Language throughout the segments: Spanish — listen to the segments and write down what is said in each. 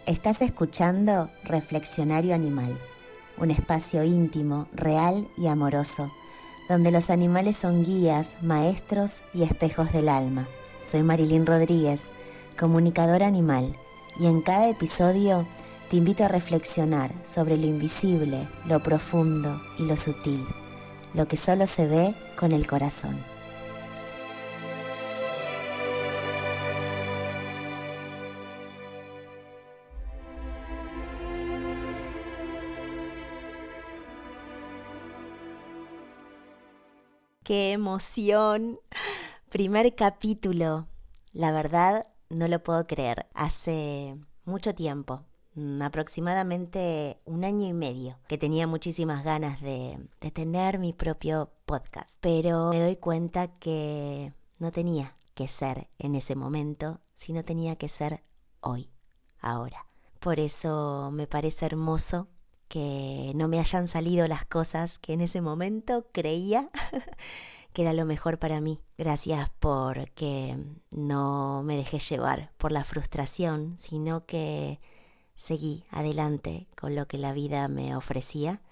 Estás escuchando Reflexionario Animal, un espacio íntimo, real y amoroso, donde los animales son guías, maestros y espejos del alma. Soy Marilyn Rodríguez, comunicadora animal, y en cada episodio te invito a reflexionar sobre lo invisible, lo profundo y lo sutil, lo que solo se ve con el corazón. ¡Qué emoción! Primer capítulo. La verdad, no lo puedo creer. Hace mucho tiempo, aproximadamente 1 año y medio, que tenía muchísimas ganas de tener mi propio podcast. Pero me doy cuenta que no tenía que ser en ese momento, sino tenía que ser hoy, ahora. Por eso me parece hermoso que no me hayan salido las cosas que en ese momento creía que era lo mejor para mí. Gracias porque no me dejé llevar por la frustración, sino que seguí adelante con lo que la vida me ofrecía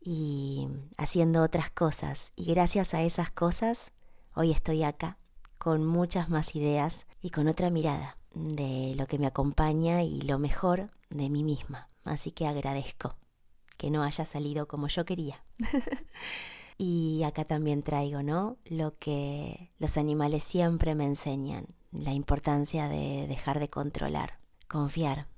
y haciendo otras cosas. Y gracias a esas cosas, hoy estoy acá con muchas más ideas y con otra mirada de lo que me acompaña y lo mejor de mí misma. Así que agradezco que no haya salido como yo quería. Y acá también traigo, ¿no?, lo que los animales siempre me enseñan, la importancia de dejar de controlar, confiar,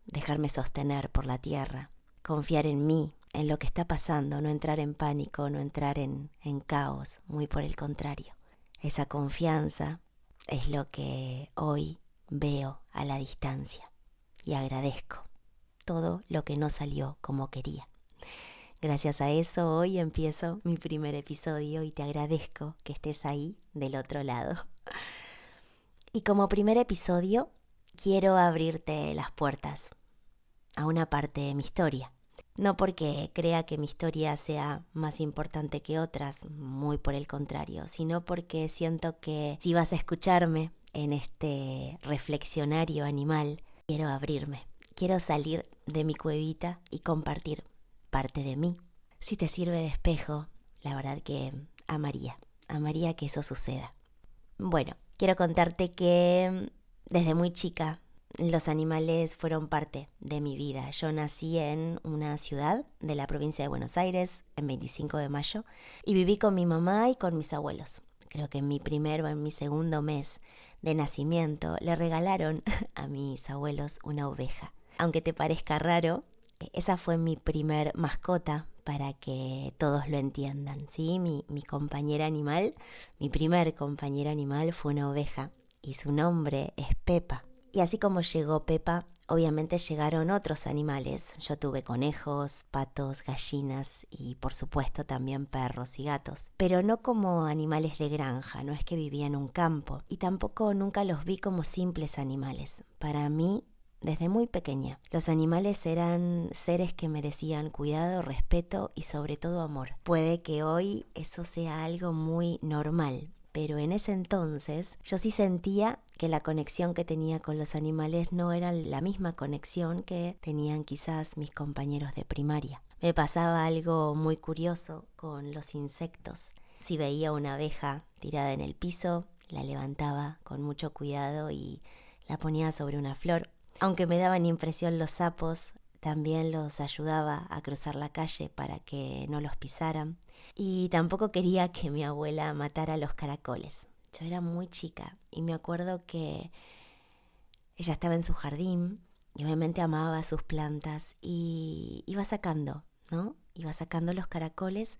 dejarme sostener por la tierra, confiar en mí, en lo que está pasando, no entrar en pánico, no entrar en caos, muy por el contrario. Esa confianza es lo que hoy veo a la distancia y agradezco todo lo que no salió como quería. Gracias a eso hoy empiezo mi primer episodio y te agradezco que estés ahí del otro lado. Y como primer episodio quiero abrirte las puertas a una parte de mi historia. No porque crea que mi historia sea más importante que otras, muy por el contrario, sino porque siento que si vas a escucharme en este reflexionario animal, quiero abrirme, quiero salir de mi cuevita y compartir parte de mí. Si te sirve de espejo, la verdad que amaría que eso suceda. Bueno, quiero contarte que desde muy chica los animales fueron parte de mi vida. Yo nací en una ciudad de la provincia de Buenos Aires, en 25 de mayo, y viví con mi mamá y con mis abuelos. Creo que en mi primer o en mi segundo mes de nacimiento le regalaron a mis abuelos una oveja. Aunque te parezca raro, esa fue mi primer mascota, para que todos lo entiendan, ¿sí? Mi compañera animal, mi primer compañera animal fue una oveja y su nombre es Pepa. Y así como llegó Pepa, obviamente llegaron otros animales. Yo tuve conejos, patos, gallinas y por supuesto también perros y gatos. Pero no como animales de granja, no es que vivía en un campo. Y tampoco nunca los vi como simples animales. Para mí, desde muy pequeña, los animales eran seres que merecían cuidado, respeto y sobre todo amor. Puede que hoy eso sea algo muy normal, pero en ese entonces yo sí sentía que la conexión que tenía con los animales no era la misma conexión que tenían quizás mis compañeros de primaria. Me pasaba algo muy curioso con los insectos. Si veía una abeja tirada en el piso, la levantaba con mucho cuidado y la ponía sobre una flor. Aunque me daban impresión los sapos, también los ayudaba a cruzar la calle para que no los pisaran. Y tampoco quería que mi abuela matara los caracoles. Yo era muy chica y me acuerdo que ella estaba en su jardín y obviamente amaba sus plantas y iba sacando, ¿no? Iba sacando los caracoles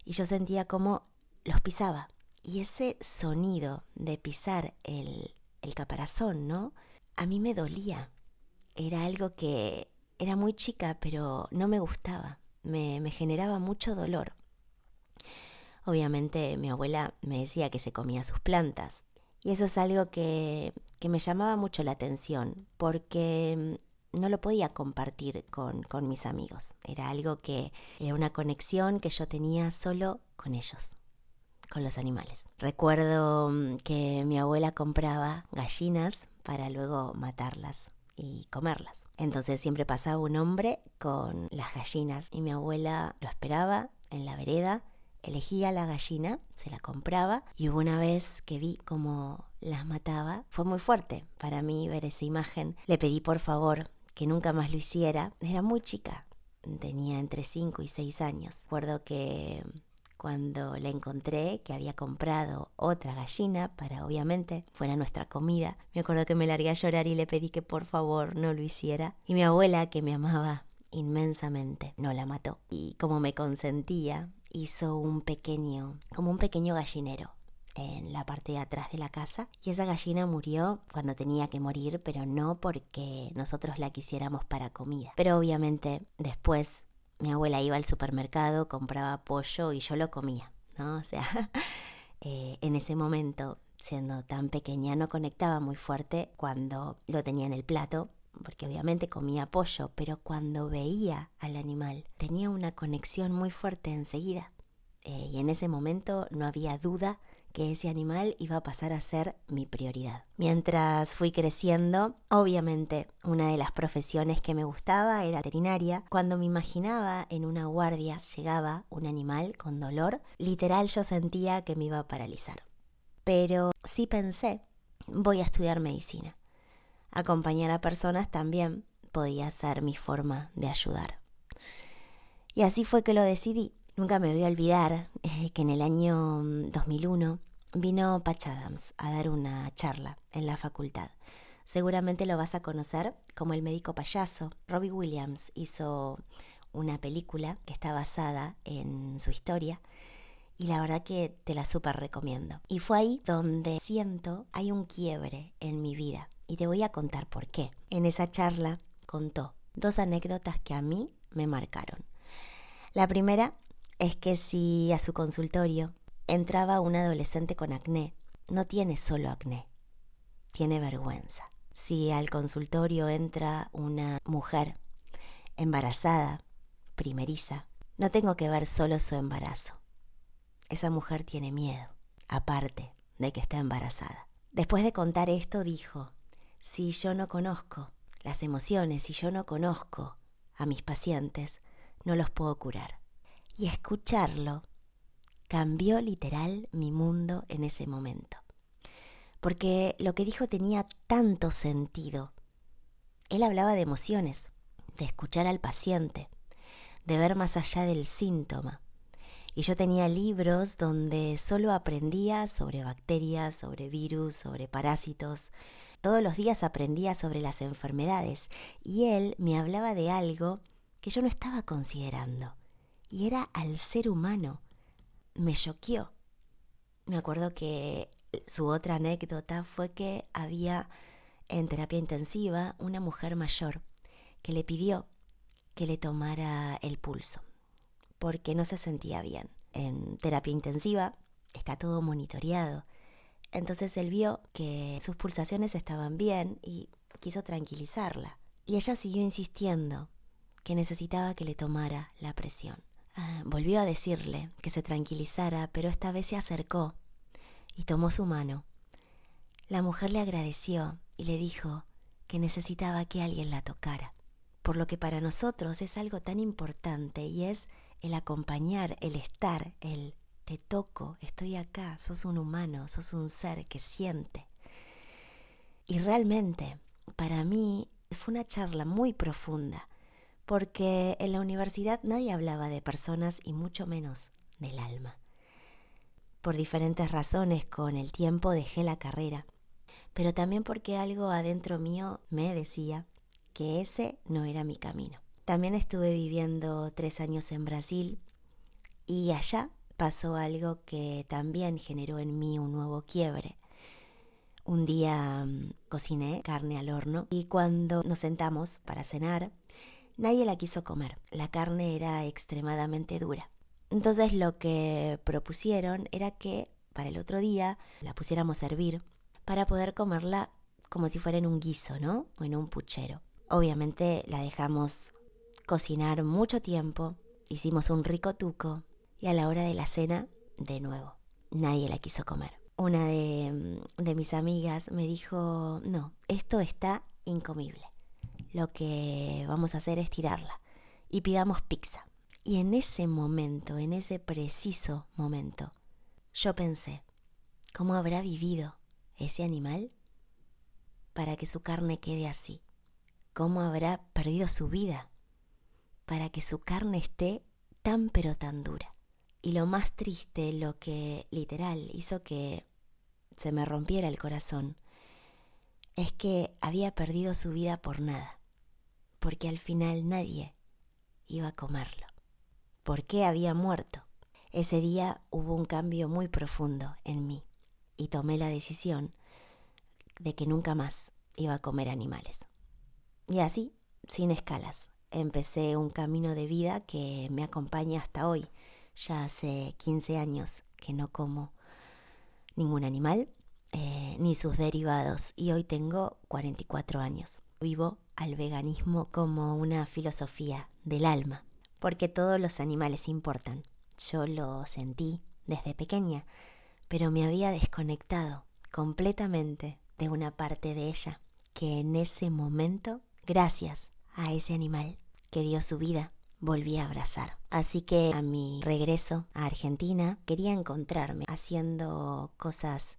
y yo sentía como los pisaba. Y ese sonido de pisar el caparazón, ¿no?, a mí me dolía. Era algo que era muy chica, pero no me gustaba. Me generaba mucho dolor. Obviamente mi abuela me decía que se comía sus plantas. Y eso es algo que me llamaba mucho la atención, porque no lo podía compartir con mis amigos. Era algo que era una conexión que yo tenía solo con ellos, con los animales. Recuerdo que mi abuela compraba gallinas para luego matarlas y comerlas. Entonces siempre pasaba un hombre con las gallinas y mi abuela lo esperaba en la vereda, elegía la gallina, se la compraba y hubo una vez que vi cómo las mataba. Fue muy fuerte para mí ver esa imagen. Le pedí por favor que nunca más lo hiciera. Era muy chica, tenía entre 5 y 6 años. Recuerdo que cuando le encontré que había comprado otra gallina para, obviamente, fuera nuestra comida, me acuerdo que me largué a llorar y le pedí que por favor no lo hiciera. Y mi abuela, que me amaba inmensamente, no la mató. Y como me consentía, hizo como un pequeño gallinero en la parte de atrás de la casa, y esa gallina murió cuando tenía que morir, pero no porque nosotros la quisiéramos para comida. Pero obviamente después mi abuela iba al supermercado, compraba pollo y yo lo comía, ¿no? O sea, en ese momento, siendo tan pequeña, no conectaba muy fuerte cuando lo tenía en el plato, porque obviamente comía pollo, pero cuando veía al animal tenía una conexión muy fuerte enseguida. Y en ese momento no había duda que ese animal iba a pasar a ser mi prioridad. Mientras fui creciendo, obviamente una de las profesiones que me gustaba era veterinaria. Cuando me imaginaba en una guardia llegaba un animal con dolor, literal yo sentía que me iba a paralizar. Pero sí pensé, voy a estudiar medicina. Acompañar a personas también podía ser mi forma de ayudar. Y así fue que lo decidí. Nunca me voy a olvidar que en el año 2001 vino Patch Adams a dar una charla en la facultad. Seguramente lo vas a conocer como el médico payaso. Robbie Williams hizo una película que está basada en su historia y la verdad que te la súper recomiendo. Y fue ahí donde siento hay un quiebre en mi vida y te voy a contar por qué. En esa charla contó 2 anécdotas que a mí me marcaron. La primera es que si a su consultorio entraba un adolescente con acné, no tiene solo acné, tiene vergüenza. Si al consultorio entra una mujer embarazada, primeriza, no tengo que ver solo su embarazo. Esa mujer tiene miedo, aparte de que está embarazada. Después de contar esto dijo, si yo no conozco las emociones, si yo no conozco a mis pacientes, no los puedo curar. Y escucharlo cambió literal mi mundo en ese momento. Porque lo que dijo tenía tanto sentido. Él hablaba de emociones, de escuchar al paciente, de ver más allá del síntoma. Y yo tenía libros donde solo aprendía sobre bacterias, sobre virus, sobre parásitos. Todos los días aprendía sobre las enfermedades y él me hablaba de algo que yo no estaba considerando. Y era al ser humano. Me choqueó. Me acuerdo que su otra anécdota fue que había en terapia intensiva una mujer mayor que le pidió que le tomara el pulso porque no se sentía bien. En terapia intensiva está todo monitoreado. Entonces él vio que sus pulsaciones estaban bien y quiso tranquilizarla. Y ella siguió insistiendo que necesitaba que le tomara la presión. Volvió a decirle que se tranquilizara, pero esta vez se acercó y tomó su mano. La mujer le agradeció y le dijo que necesitaba que alguien la tocara, por lo que para nosotros es algo tan importante y es el acompañar, el estar, el te toco, estoy acá, sos un humano, sos un ser que siente. Y realmente, para mí, fue una charla muy profunda, porque en la universidad nadie hablaba de personas y mucho menos del alma. Por diferentes razones, con el tiempo dejé la carrera, pero también porque algo adentro mío me decía que ese no era mi camino. También estuve viviendo 3 años en Brasil y allá pasó algo que también generó en mí un nuevo quiebre. Un día cociné carne al horno y cuando nos sentamos para cenar, nadie la quiso comer. La carne era extremadamente dura. Entonces lo que propusieron era que para el otro día la pusiéramos a hervir para poder comerla como si fuera en un guiso, ¿no? O en un puchero. Obviamente la dejamos cocinar mucho tiempo, hicimos un rico tuco y a la hora de la cena, de nuevo, nadie la quiso comer. Una de mis amigas me dijo, no, esto está incomible. lo que vamos a hacer es tirarla y pidamos pizza. Y en ese momento, en ese preciso momento, yo pensé, ¿cómo habrá vivido ese animal para que su carne quede así? ¿Cómo habrá perdido su vida para que su carne esté tan pero tan dura? Y lo más triste, lo que literal hizo que se me rompiera el corazón, es que había perdido su vida por nada, porque al final nadie iba a comerlo. ¿Por qué había muerto? Ese día hubo un cambio muy profundo en mí y tomé la decisión de que nunca más iba a comer animales. Y así, sin escalas, empecé un camino de vida que me acompaña hasta hoy. Ya hace 15 años que no como ningún animal, ni sus derivados, y hoy tengo 44 años. Vivo al veganismo como una filosofía del alma, porque todos los animales importan. Yo lo sentí desde pequeña, pero me había desconectado completamente de una parte de ella que en ese momento, gracias a ese animal que dio su vida, volví a abrazar. Así que a mi regreso a Argentina quería encontrarme haciendo cosas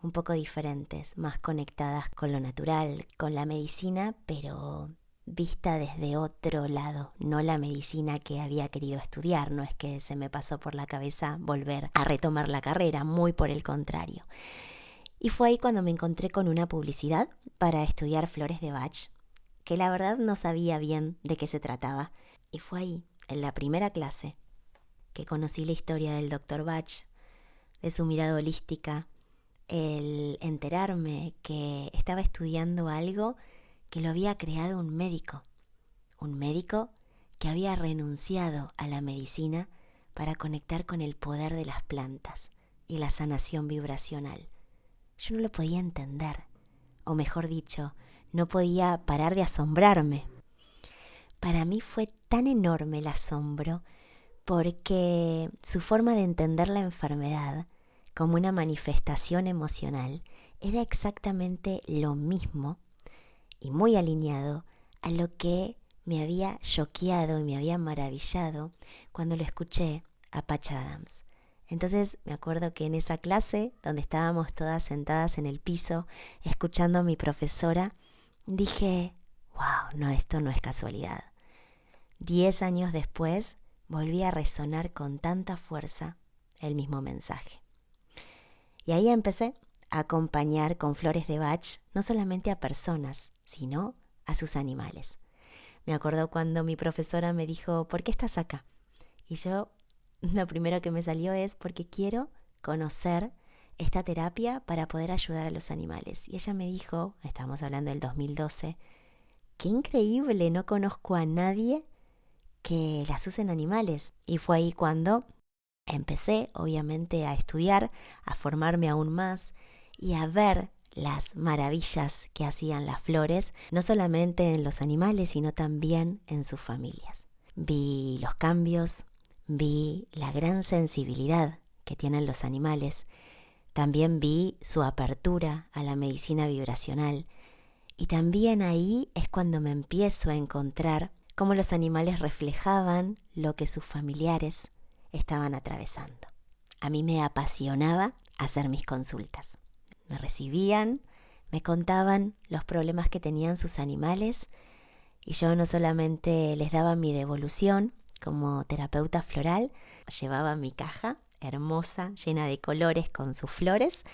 un poco diferentes, más conectadas con lo natural, con la medicina, pero vista desde otro lado, no la medicina que había querido estudiar. No es que se me pasó por la cabeza volver a retomar la carrera, muy por el contrario. Y fue ahí cuando me encontré con una publicidad para estudiar flores de Bach, que la verdad no sabía bien de qué se trataba. Y fue ahí, en la primera clase, que conocí la historia del Dr. Bach, de su mirada holística, el enterarme que estaba estudiando algo que lo había creado un médico que había renunciado a la medicina para conectar con el poder de las plantas y la sanación vibracional. Yo no lo podía entender, o mejor dicho, no podía parar de asombrarme. Para mí fue tan enorme el asombro porque su forma de entender la enfermedad como una manifestación emocional era exactamente lo mismo y muy alineado a lo que me había choqueado y me había maravillado cuando lo escuché a Patch Adams. Entonces me acuerdo que en esa clase, donde estábamos todas sentadas en el piso, escuchando a mi profesora, dije, wow, no, esto no es casualidad. 10 años después, volví a resonar con tanta fuerza el mismo mensaje. Y ahí empecé a acompañar con flores de Bach no solamente a personas, sino a sus animales. Me acuerdo cuando mi profesora me dijo, ¿por qué estás acá? Y yo, lo primero que me salió es porque quiero conocer esta terapia para poder ayudar a los animales. Y ella me dijo, estamos hablando del 2012, qué increíble, no conozco a nadie que las usen animales. Y fue ahí cuando empecé, obviamente, a estudiar, a formarme aún más y a ver las maravillas que hacían las flores, no solamente en los animales, sino también en sus familias. Vi los cambios, vi la gran sensibilidad que tienen los animales, también vi su apertura a la medicina vibracional, y también ahí es cuando me empiezo a encontrar cómo los animales reflejaban lo que sus familiares estaban atravesando. A mí me apasionaba hacer mis consultas. Me recibían, me contaban los problemas que tenían sus animales y yo no solamente les daba mi devolución como terapeuta floral, llevaba mi caja hermosa, llena de colores con sus flores,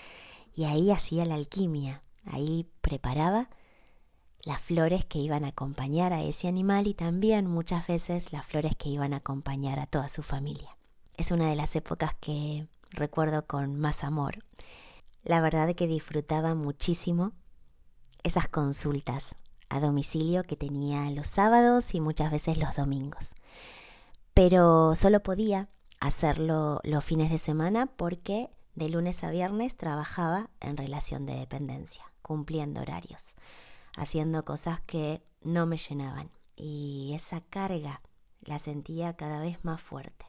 y ahí hacía la alquimia, ahí preparaba las flores que iban a acompañar a ese animal y también muchas veces las flores que iban a acompañar a toda su familia. Es una de las épocas que recuerdo con más amor. La verdad que disfrutaba muchísimo esas consultas a domicilio que tenía los sábados y muchas veces los domingos. Pero solo podía hacerlo los fines de semana porque de lunes a viernes trabajaba en relación de dependencia, cumpliendo horarios, haciendo cosas que no me llenaban. Y esa carga la sentía cada vez más fuerte.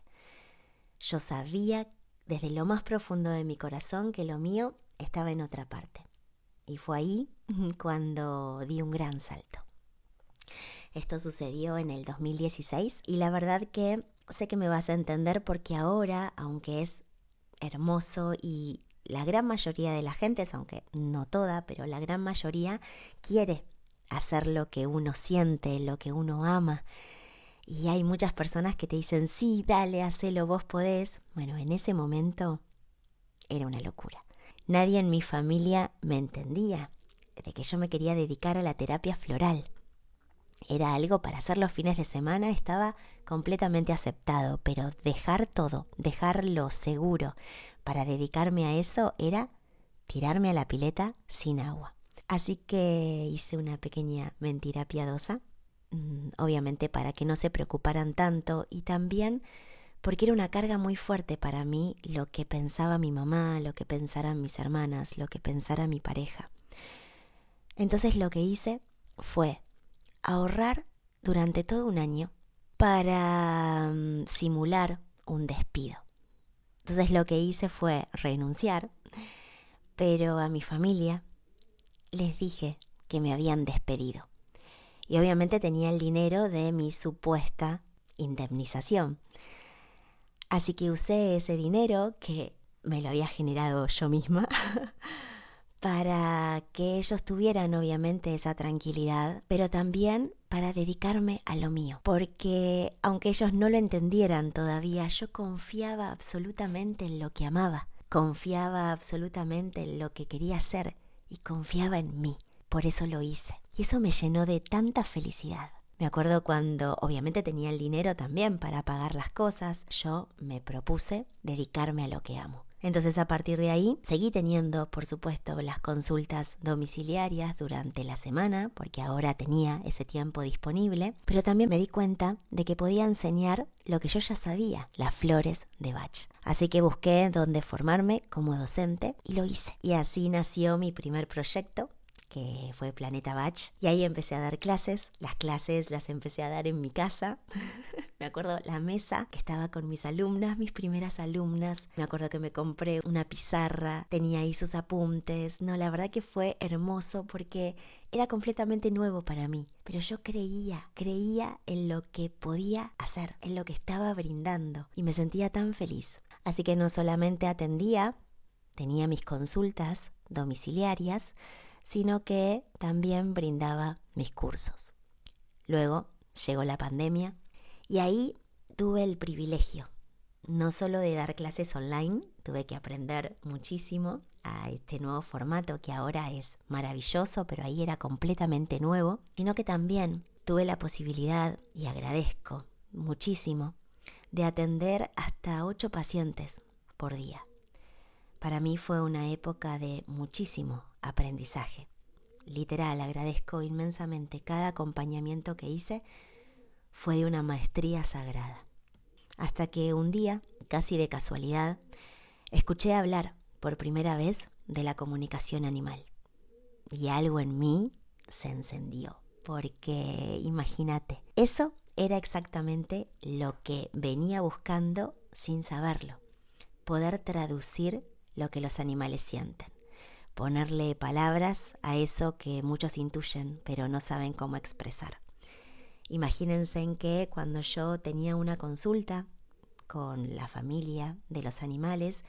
Yo sabía desde lo más profundo de mi corazón que lo mío estaba en otra parte. Y fue ahí cuando di un gran salto. Esto sucedió en el 2016 y la verdad que sé que me vas a entender porque ahora, aunque es hermoso y la gran mayoría de la gente, aunque no toda, pero la gran mayoría quiere hacer lo que uno siente, lo que uno ama. Y hay muchas personas que te dicen, sí, dale, hacelo, vos podés. Bueno, en ese momento era una locura. Nadie en mi familia me entendía de que yo me quería dedicar a la terapia floral. Era algo para hacer los fines de semana, estaba completamente aceptado, pero dejar todo, dejarlo seguro para dedicarme a eso era tirarme a la pileta sin agua. Así que hice una pequeña mentira piadosa, obviamente para que no se preocuparan tanto y también porque era una carga muy fuerte para mí lo que pensaba mi mamá, lo que pensaran mis hermanas, lo que pensara mi pareja. Entonces lo que hice fue ahorrar durante todo un año para simular un despido. Entonces lo que hice fue renunciar, pero a mi familia les dije que me habían despedido. Y obviamente tenía el dinero de mi supuesta indemnización. Así que usé ese dinero que me lo había generado yo misma para que ellos tuvieran obviamente esa tranquilidad, pero también para dedicarme a lo mío. Porque aunque ellos no lo entendieran todavía, yo confiaba absolutamente en lo que amaba, confiaba absolutamente en lo que quería hacer y confiaba en mí. Por eso lo hice. Y eso me llenó de tanta felicidad. Me acuerdo cuando obviamente tenía el dinero también para pagar las cosas, yo me propuse dedicarme a lo que amo. Entonces a partir de ahí seguí teniendo, por supuesto, las consultas domiciliarias durante la semana, porque ahora tenía ese tiempo disponible, pero también me di cuenta de que podía enseñar lo que yo ya sabía, las flores de Bach. Así que busqué dónde formarme como docente y lo hice. Y así nació mi primer proyecto, que fue Planeta Bach, y ahí empecé a dar clases. Las clases las empecé a dar en mi casa. Me acuerdo la mesa que estaba con mis alumnas, mis primeras alumnas. Me acuerdo que me compré una pizarra, tenía ahí sus apuntes. No, la verdad que fue hermoso porque era completamente nuevo para mí. Pero yo creía en lo que podía hacer, en lo que estaba brindando. Y me sentía tan feliz. Así que no solamente atendía, tenía mis consultas domiciliarias, sino que también brindaba mis cursos. Luego llegó la pandemia y ahí tuve el privilegio, no solo de dar clases online, tuve que aprender muchísimo a este nuevo formato que ahora es maravilloso, pero ahí era completamente nuevo, sino que también tuve la posibilidad, y agradezco muchísimo, de atender hasta 8 pacientes por día. Para mí fue una época de muchísimo aprendizaje. Literal, agradezco inmensamente cada acompañamiento que hice, fue de una maestría sagrada. Hasta que un día, casi de casualidad, escuché hablar por primera vez de la comunicación animal. Y algo en mí se encendió, porque imagínate, eso era exactamente lo que venía buscando sin saberlo, poder traducir lo que los animales sienten, ponerle palabras a eso que muchos intuyen pero no saben cómo expresar. Imagínense en que cuando yo tenía una consulta con la familia de los animales,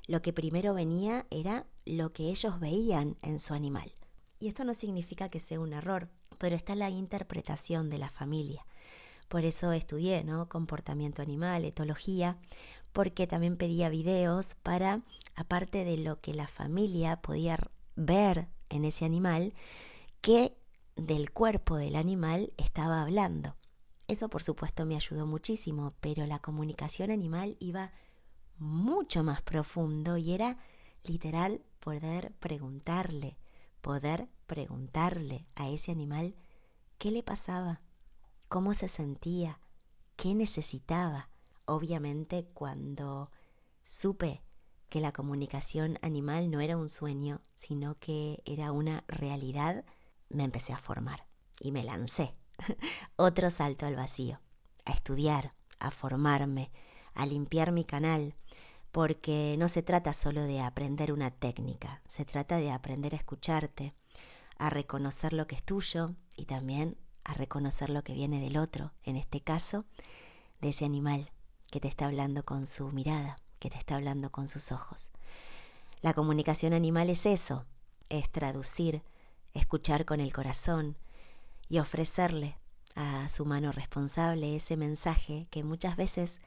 lo que primero venía era lo que ellos veían en su animal. Y esto no significa que sea un error, pero está la interpretación de la familia. Por eso estudié, ¿no?, comportamiento animal, etología, porque también pedía videos para, aparte de lo que la familia podía ver en ese animal, que del cuerpo del animal estaba hablando. Eso por supuesto me ayudó muchísimo, pero la comunicación animal iba mucho más profundo y era literal poder preguntarle a ese animal qué le pasaba, cómo se sentía, qué necesitaba. Obviamente cuando supe que la comunicación animal no era un sueño, sino que era una realidad, me empecé a formar y me lancé. Otro salto al vacío, a estudiar, a formarme, a limpiar mi canal, porque no se trata solo de aprender una técnica, se trata de aprender a escucharte, a reconocer lo que es tuyo y también a reconocer lo que viene del otro, en este caso, de ese animal que te está hablando con su mirada, que te está hablando con sus ojos. La comunicación animal es eso, es traducir, escuchar con el corazón y ofrecerle a su mano responsable ese mensaje que muchas veces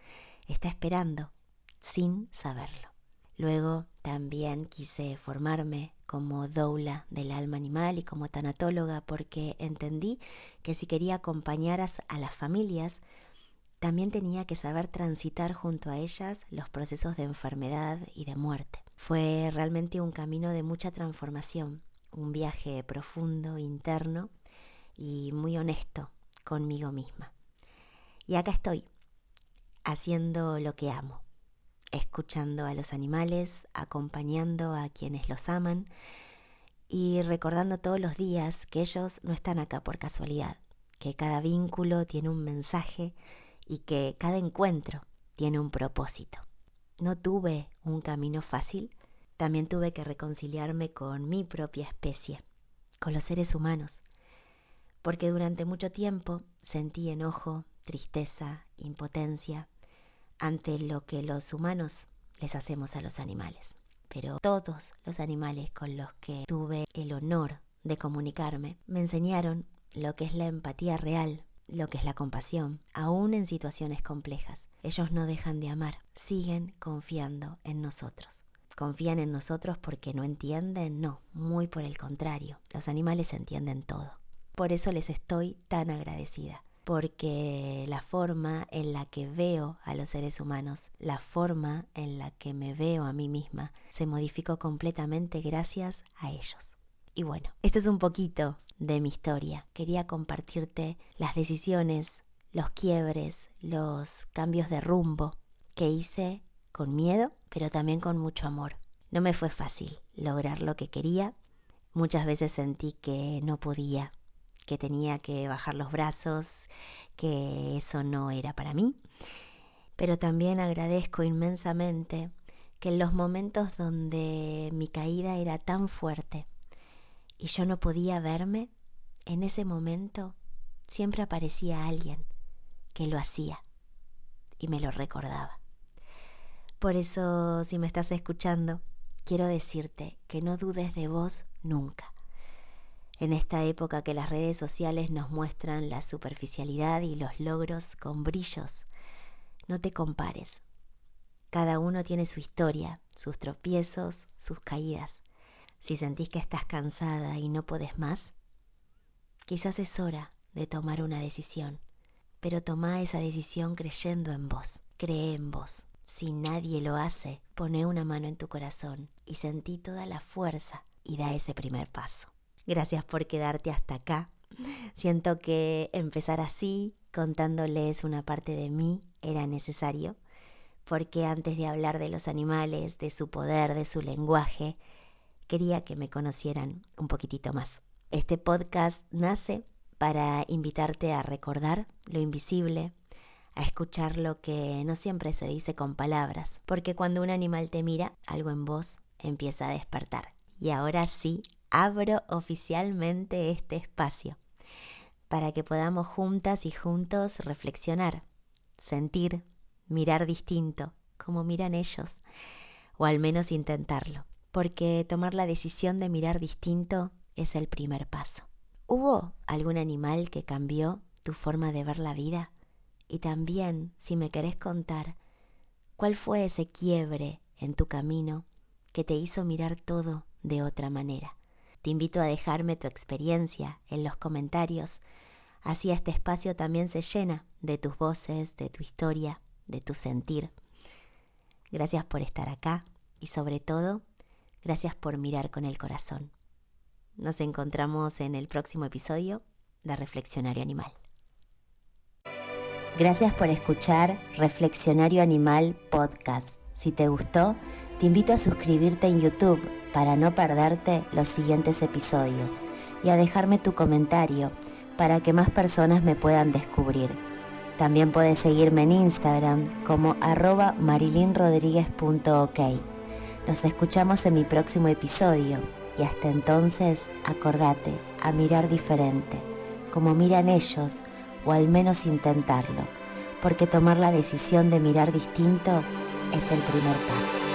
está esperando sin saberlo. Luego también quise formarme como doula del alma animal y como tanatóloga porque entendí que si quería acompañar a las familias, también tenía que saber transitar junto a ellas los procesos de enfermedad y de muerte. Fue realmente un camino de mucha transformación, un viaje profundo, interno y muy honesto conmigo misma. Y acá estoy, haciendo lo que amo, escuchando a los animales, acompañando a quienes los aman y recordando todos los días que ellos no están acá por casualidad, que cada vínculo tiene un mensaje y que cada encuentro tiene un propósito. No tuve un camino fácil, también tuve que reconciliarme con mi propia especie, con los seres humanos, porque durante mucho tiempo sentí enojo, tristeza, impotencia ante lo que los humanos les hacemos a los animales. Pero todos los animales con los que tuve el honor de comunicarme me enseñaron lo que es la empatía real, lo que es la compasión, aún en situaciones complejas. Ellos no dejan de amar, siguen confiando en nosotros. ¿Confían en nosotros porque no entienden? No, muy por el contrario, los animales entienden todo. Por eso les estoy tan agradecida, porque la forma en la que veo a los seres humanos, la forma en la que me veo a mí misma, se modificó completamente gracias a ellos. Y bueno, esto es un poquito de mi historia. Quería compartirte las decisiones, los quiebres, los cambios de rumbo que hice con miedo, pero también con mucho amor. No me fue fácil lograr lo que quería. Muchas veces sentí que no podía, que tenía que bajar los brazos, que eso no era para mí. Pero también agradezco inmensamente que en los momentos donde mi caída era tan fuerte y yo no podía verme, en ese momento siempre aparecía alguien que lo hacía y me lo recordaba. Por eso, si me estás escuchando, quiero decirte que no dudes de vos nunca. En esta época que las redes sociales nos muestran la superficialidad y los logros con brillos, no te compares. Cada uno tiene su historia, sus tropiezos, sus caídas. Si sentís que estás cansada y no podés más, quizás es hora de tomar una decisión, pero tomá esa decisión creyendo en vos. Cree en vos. Si nadie lo hace, poné una mano en tu corazón y sentí toda la fuerza y da ese primer paso. Gracias por quedarte hasta acá. Siento que empezar así, contándoles una parte de mí, era necesario, porque antes de hablar de los animales, de su poder, de su lenguaje, quería que me conocieran un poquitito más. Este podcast nace para invitarte a recordar lo invisible, a escuchar lo que no siempre se dice con palabras, porque cuando un animal te mira, algo en vos empieza a despertar. Y ahora sí, abro oficialmente este espacio para que podamos juntas y juntos reflexionar, sentir, mirar distinto, como miran ellos, o al menos intentarlo, porque tomar la decisión de mirar distinto es el primer paso. ¿Hubo algún animal que cambió tu forma de ver la vida? Y también, si me querés contar, ¿cuál fue ese quiebre en tu camino que te hizo mirar todo de otra manera? Te invito a dejarme tu experiencia en los comentarios, así este espacio también se llena de tus voces, de tu historia, de tu sentir. Gracias por estar acá y sobre todo, gracias por mirar con el corazón. Nos encontramos en el próximo episodio de Reflexionario Animal. Gracias por escuchar Reflexionario Animal Podcast. Si te gustó, te invito a suscribirte en YouTube para no perderte los siguientes episodios y a dejarme tu comentario para que más personas me puedan descubrir. También puedes seguirme en Instagram como @marilinrodriguez.ok. Nos escuchamos en mi próximo episodio y hasta entonces acordate a mirar diferente, como miran ellos, o al menos intentarlo, porque tomar la decisión de mirar distinto es el primer paso.